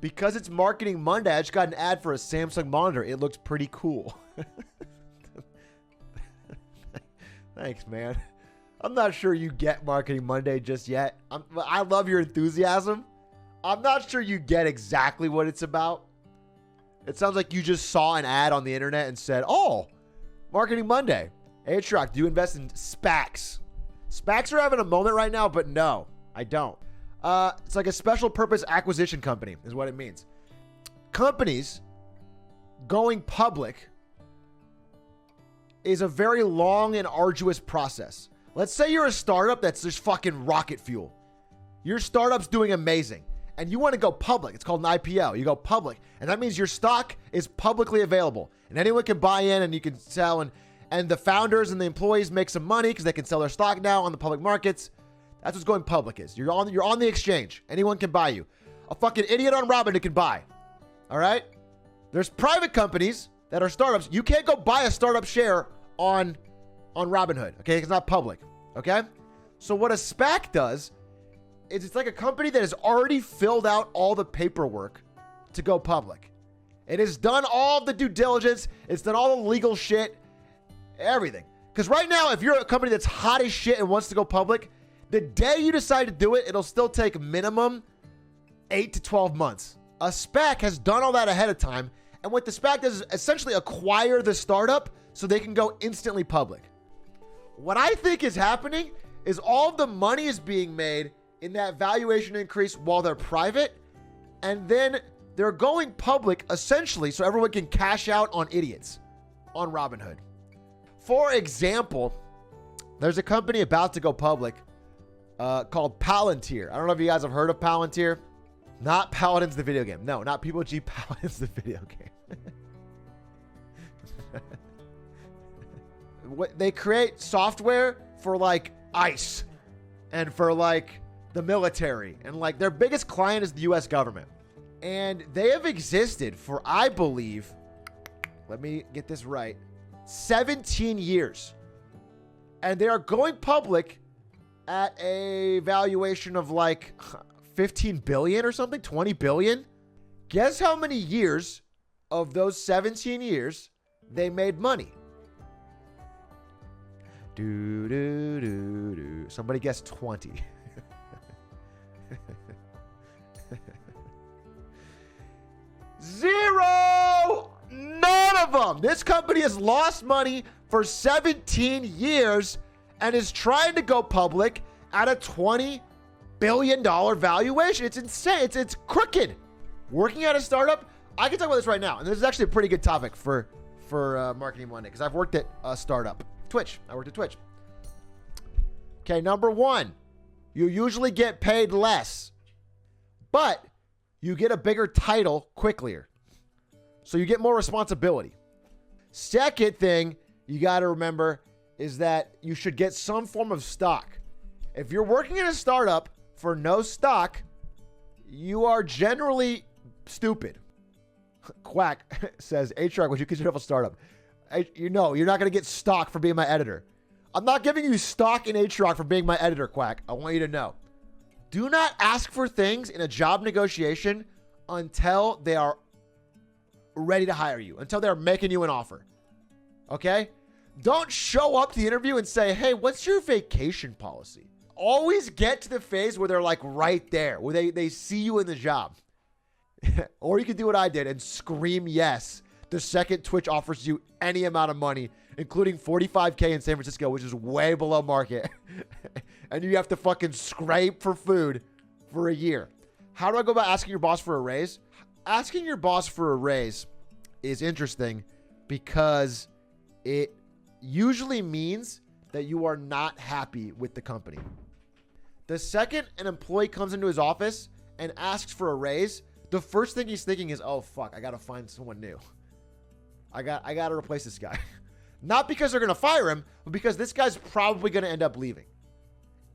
Because it's Marketing Monday, I just got an ad for a Samsung monitor. It looks pretty cool. Thanks, man. I'm not sure you get Marketing Monday just yet. I love your enthusiasm. I'm not sure you get exactly what it's about. It sounds like you just saw an ad on the internet and said, oh, Marketing Monday. Atrioc, do you invest in SPACs? SPACs are having a moment right now, but no, I don't. It's like a special purpose acquisition company is what it means. Companies going public is a very long and arduous process. Let's say you're a startup that's just fucking rocket fuel. Your startup's doing amazing and you want to go public. It's called an IPO. You go public and that means your stock is publicly available and anyone can buy in and you can sell and the founders and the employees make some money because they can sell their stock now on the public markets. That's what's going public is. You're on the exchange. Anyone can buy you. A fucking idiot on Robinhood can buy. All right? There's private companies that are startups. You can't go buy a startup share on Robinhood, okay? It's not public, okay? So what a SPAC does is it's like a company that has already filled out all the paperwork to go public. It has done all the due diligence. It's done all the legal shit, everything. Because right now, if you're a company that's hot as shit and wants to go public, the day you decide to do it, it'll still take minimum 8 to 12 months. A SPAC has done all that ahead of time. And what the SPAC does is essentially acquire the startup so they can go instantly public. What I think is happening is all of the money is being made in that valuation increase while they're private. And then they're going public essentially so everyone can cash out on idiots on Robinhood. For example, there's a company about to go public called Palantir. I don't know if you guys have heard of Palantir. Not Paladins, the video game. No, not People G Paladins, the video game. They create software for like ICE and for like the military. And like their biggest client is the US government. And they have existed for, I believe, let me get this right, 17 years. And they are going public at a valuation of like 15 billion or something, 20 billion. Guess how many years of those 17 years they made money? Somebody guess 20. Zero! None of them! This company has lost money for 17 years and is trying to go public at a $20 billion valuation. It's insane. It's crooked. Working at a startup, I can talk about this right now. And this is actually a pretty good topic for Marketing Monday because I've worked at a startup. Twitch. I worked at Twitch. Okay, number one, you usually get paid less, but you get a bigger title quicker. So you get more responsibility. Second thing you got to remember is that you should get some form of stock. If you're working in a startup for no stock, you are generally stupid. Quack says, Atrioc, would you consider a startup? You're not going to get stock for being my editor. I'm not giving you stock in Atrioc for being my editor, Quack. I want you to know. Do not ask for things in a job negotiation until they are ready to hire you, until they're making you an offer. Okay? Don't show up to the interview and say, hey, what's your vacation policy? Always get to the phase where they're like right there, where they see you in the job. Or you can do what I did and scream yes the second Twitch offers you any amount of money, including $45K in San Francisco, which is way below market. And you have to fucking scrape for food for a year. How do I go about asking your boss for a raise? Asking your boss for a raise is interesting because it usually means that you are not happy with the company. The second an employee comes into his office and asks for a raise, the first thing he's thinking is, oh, fuck, I got to find someone new. I got to replace this guy. Not because they're going to fire him, but because this guy's probably going to end up leaving.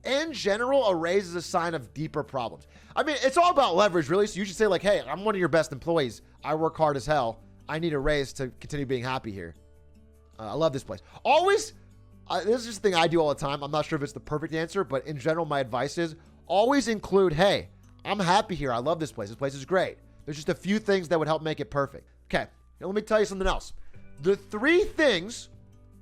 In general, a raise is a sign of deeper problems. I mean, it's all about leverage, really. So you should say like, hey, I'm one of your best employees. I work hard as hell. I need a raise to continue being happy here. I love this place. Always, this is just a thing I do all the time. I'm not sure if it's the perfect answer, but in general, my advice is always include, hey, I'm happy here. I love this place. This place is great. There's just a few things that would help make it perfect. Okay, now let me tell you something else. The 3 things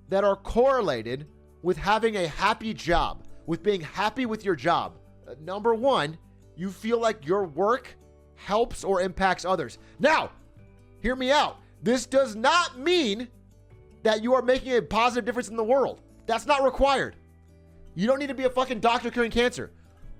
that are correlated with having a happy job, with being happy with your job. Number 1, you feel like your work helps or impacts others. Now, hear me out. This does not mean that you are making a positive difference in the world. That's not required. You don't need to be a fucking doctor curing cancer.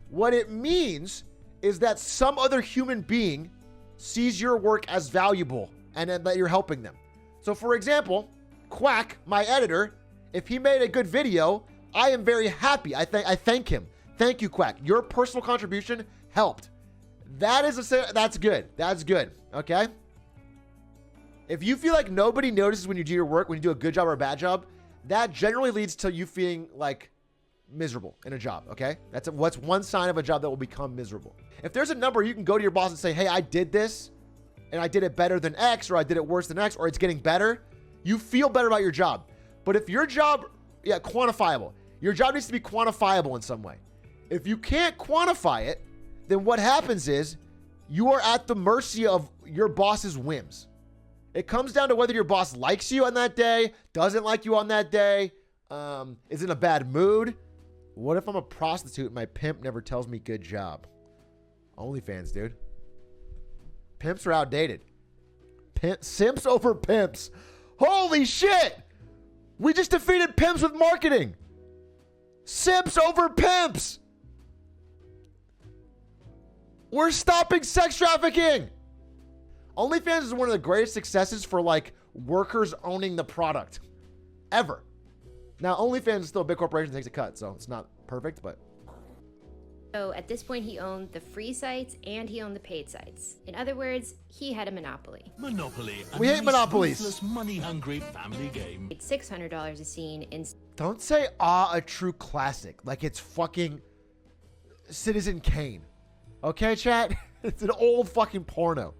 What it means is that some other human being sees your work as valuable and that you're helping them. So for example, Quack, my editor, if he made a good video, I am very happy. I thank him. Thank you, Quack. Your personal contribution helped. That's good. That's good. Okay. If you feel like nobody notices when you do your work, when you do a good job or a bad job, that generally leads to you feeling like miserable in a job. Okay. That's what's one sign of a job that will become miserable. If there's a number, you can go to your boss and say, hey, I did this and I did it better than X, or I did it worse than X, or it's getting better. You feel better about your job. But if your job, quantifiable, your job needs to be quantifiable in some way. If you can't quantify it, then what happens is you are at the mercy of your boss's whims. It comes down to whether your boss likes you on that day, doesn't like you on that day, is in a bad mood. What if I'm a prostitute and my pimp never tells me good job? OnlyFans, dude. Pimps are outdated. Simps over pimps. Holy shit! We just defeated pimps with marketing. Simps over pimps. We're stopping sex trafficking. OnlyFans is one of the greatest successes for like workers owning the product ever. Now, OnlyFans is still a big corporation that takes a cut, so it's not perfect, but. So at this point, he owned the free sites and he owned the paid sites. In other words, he had a monopoly. Monopoly. We hate monopolies. Ruthless, money-hungry family game. It's $600 a scene in. Don't say a true classic like it's fucking Citizen Kane. Okay, chat? It's an old fucking porno.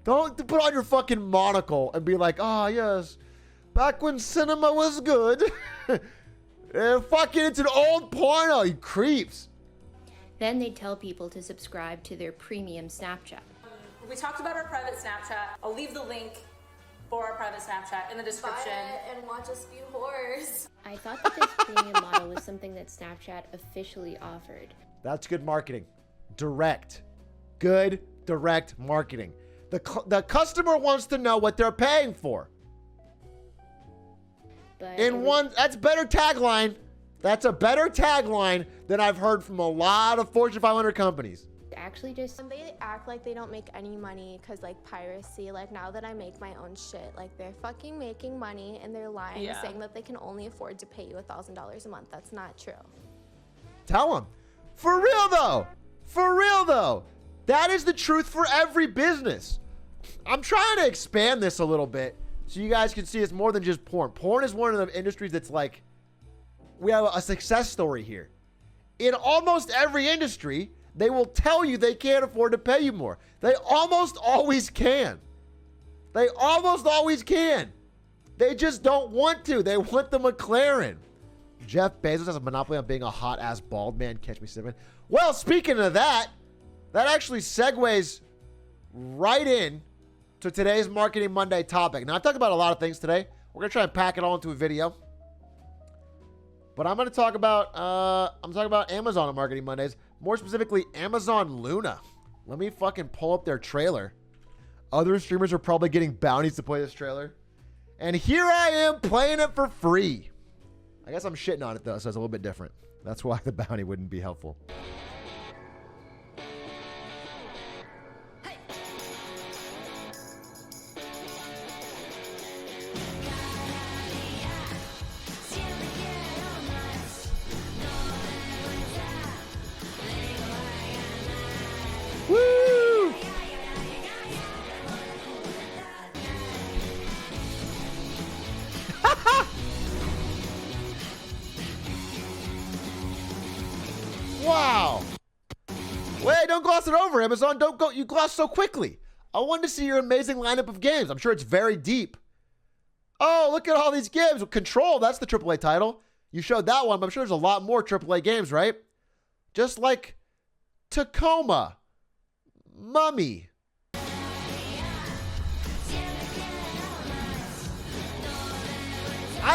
Don't put on your fucking monocle and be like, oh, yes, back when cinema was good. Fucking, it's an old porno, you creeps. Then they'd tell people to subscribe to their premium Snapchat. We talked about our private Snapchat. I'll leave the link for our private Snapchat in the description. Buy it and watch us be whores. I thought that this premium model was something that Snapchat officially offered. That's good marketing. Direct. Good, direct marketing. The customer wants to know what they're paying for. But That's better tagline. That's a better tagline than I've heard from a lot of Fortune 500 companies. Actually just And they act like they don't make any money because like piracy, like now that I make my own shit, like they're fucking making money and they're lying, saying that they can only afford to pay you $1,000 a month. That's not true. Tell them. For real though. For real though. That is the truth for every business. I'm trying to expand this a little bit so you guys can see it's more than just porn. Porn is one of the industries that's like, we have a success story here. In almost every industry, they will tell you they can't afford to pay you more. They almost always can. They almost always can. They just don't want to. They want the McLaren. Jeff Bezos has a monopoly on being a hot-ass bald man. Catch me slipping. Well, speaking of that, that actually segues right in to today's Marketing Monday topic. Now, I've talked about a lot of things today. We're going to try and pack it all into a video. But I'm going to talk about Amazon on Marketing Mondays. More specifically, Amazon Luna. Let me fucking pull up their trailer. Other streamers are probably getting bounties to play this trailer. And here I am playing it for free. I guess I'm shitting on it though, so it's a little bit different. That's why the bounty wouldn't be helpful. Woo! Wow. Wait, don't gloss it over, Amazon. Don't go. You gloss so quickly. I wanted to see your amazing lineup of games. I'm sure it's very deep. Oh, look at all these games. Control, that's the AAA title. You showed that one, but I'm sure there's a lot more AAA games, right? Just like Tacoma, Mummy,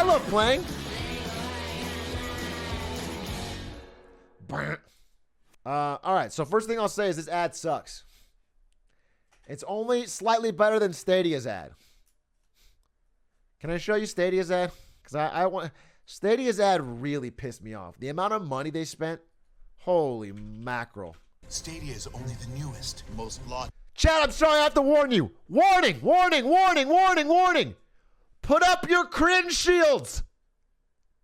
love playing. All right, so first thing I'll say is this ad sucks. It's only slightly better than Stadia's ad. Can I show you Stadia's ad? Because I want... Stadia's ad really pissed me off. The amount of money they spent, holy mackerel. Stadia is only the newest, most launched. Chad, I'm sorry I have to warn you. Warning, warning, warning, warning, warning. Put up your cringe shields.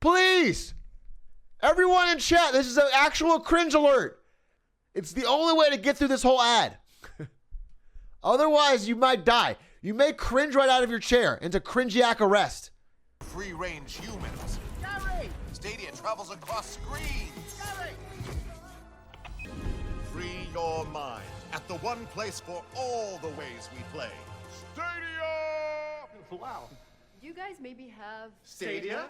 Please. Everyone in chat, this is an actual cringe alert. It's the only way to get through this whole ad. Otherwise, you might die. You may cringe right out of your chair into cringiac arrest. Free-range humans. Gary! Stadia travels across screens. Gary! Free your mind at the one place for all the ways we play. Stadia! Wow. You guys maybe have... Stadia?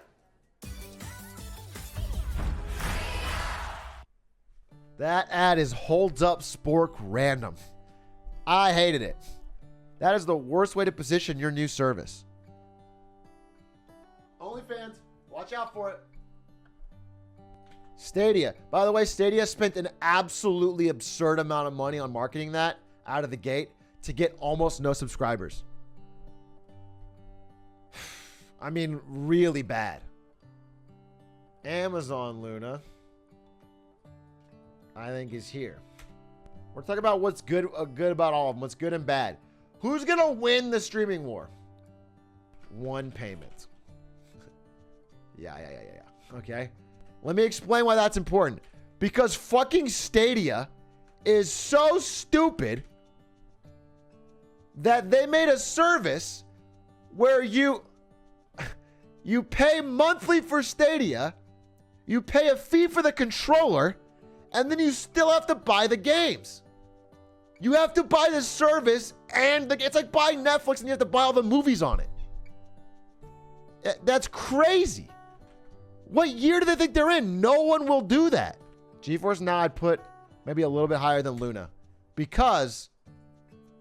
That ad is holds up spork random. I hated it. That is the worst way to position your new service. OnlyFans, watch out for it. Stadia. By the way, Stadia spent an absolutely absurd amount of money on marketing that out of the gate to get almost no subscribers. I mean, really bad. Amazon Luna, I think, is here. We're talking about what's good about all of them, what's good and bad. Who's gonna win the streaming war? One payment. Yeah. Okay. Let me explain why that's important. Because fucking Stadia is so stupid that they made a service where you pay monthly for Stadia, you pay a fee for the controller, and then you still have to buy the games. You have to buy the service, and it's like buying Netflix and you have to buy all the movies on it. That's crazy. What year do they think they're in? No one will do that. GeForce Now I'd put maybe a little bit higher than Luna because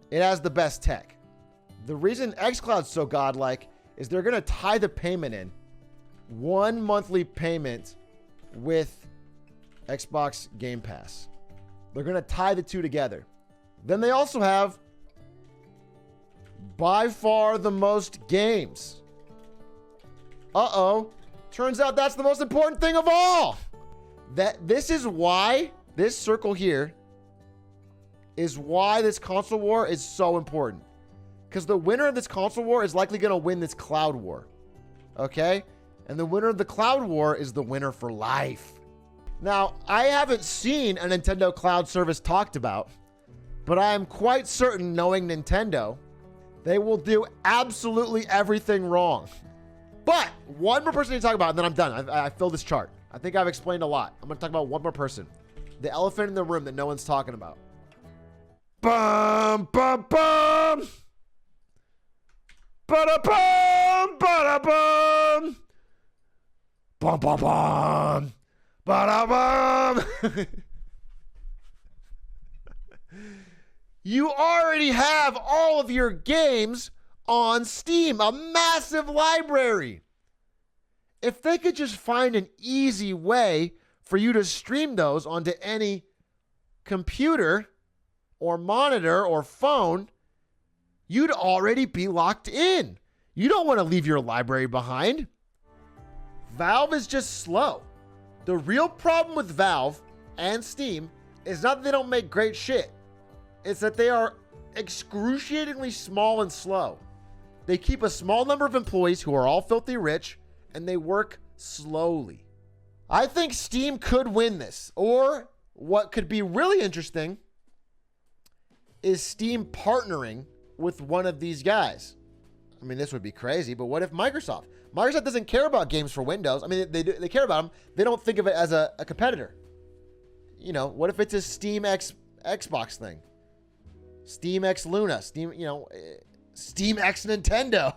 it has the best tech. The reason xCloud's so godlike is they're going to tie the payment in. One monthly payment with Xbox Game Pass. They're going to tie the two together. Then they also have by far the most games. Uh-oh. Turns out that's the most important thing of all. This is why this circle here is why this console war is so important. Because the winner of this console war is likely going to win this cloud war. Okay? And the winner of the cloud war is the winner for life. Now, I haven't seen a Nintendo cloud service talked about, but I am quite certain, knowing Nintendo, they will do absolutely everything wrong. But one more person to talk about, and then I'm done. I filled this chart. I think I've explained a lot. I'm going to talk about one more person. The elephant in the room that no one's talking about. Bum, bum, bum. Ba-da-bum, ba-da-bum. Bum, bum, bum. Ba-da-bum. You already have all of your games on Steam, a massive library. If they could just find an easy way for you to stream those onto any computer or monitor or phone, you'd already be locked in. You don't want to leave your library behind. Valve is just slow. The real problem with Valve and Steam is not that they don't make great shit. It's that they are excruciatingly small and slow. They keep a small number of employees who are all filthy rich, and they work slowly. I think Steam could win this. Or what could be really interesting is Steam partnering with one of these guys. I mean, this would be crazy, but what if Microsoft? Microsoft doesn't care about games for Windows. I mean, they care about them. They don't think of it as a competitor. You know, what if it's a Steam X Xbox thing? Steam X Luna, Steam X Nintendo.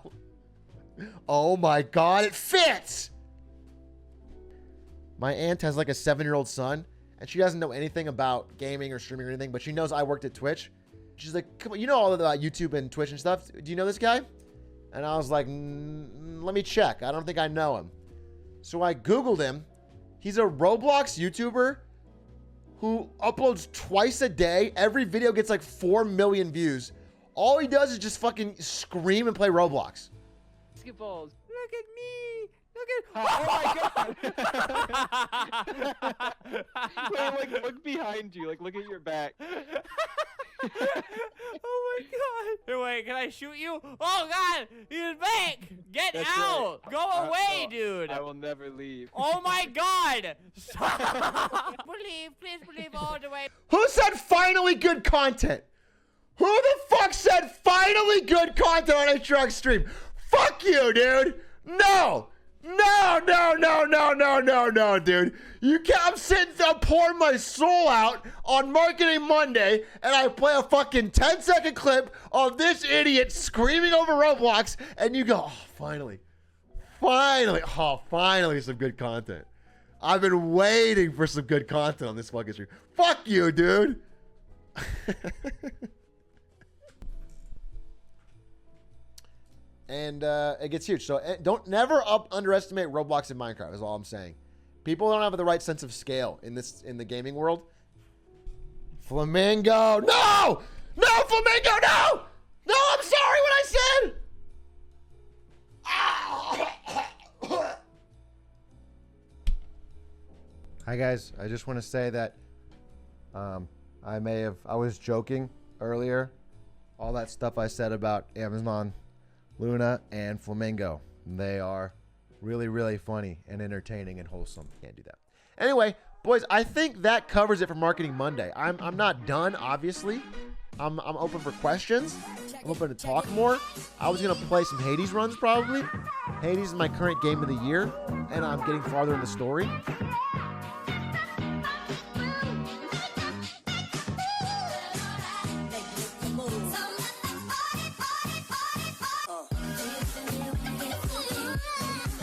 Oh my God, it fits. My aunt has like a 7-year-old son, and she doesn't know anything about gaming or streaming or anything, but she knows I worked at Twitch. She's like, come on, you know all about YouTube and Twitch and stuff. Do you know this guy? And I was like, let me check. I don't think I know him. So I Googled him. He's a Roblox YouTuber who uploads twice a day. Every video gets like 4 million views. All he does is just fucking scream and play Roblox. Basketballs. Look at me. Look at. Oh my god. Wait, like look behind you. Like look at your back. Oh my god. Wait, can I shoot you? Oh god, he's back. Get That's out. right. Go away, No, dude. I will never leave. Oh my god. Stop. Please believe all the way. Who said finally good content? Who the fuck said finally good content on Atrioc stream? Fuck you, dude. No, dude. You can't. I'm pouring my soul out on Marketing Monday, and I play a fucking 10-second clip of this idiot screaming over Roblox, and you go, oh, finally, some good content. I've been waiting for some good content on this fucking stream. Fuck you, dude. And it gets huge. So don't never underestimate Roblox and Minecraft is all I'm saying. People don't have the right sense of scale in the gaming world. Flamingo. No! No, Flamingo, no! No, I'm sorry what I said! Hi guys, I just want to say that I was joking earlier. All that stuff I said about Amazon Luna and Flamingo. They are really, really funny and entertaining and wholesome. Can't do that. Anyway, boys, I think that covers it for Marketing Monday. I'm not done, obviously. I'm open for questions. I'm open to talk more. I was going to play some Hades runs, probably. Hades is my current game of the year, and I'm getting farther in the story.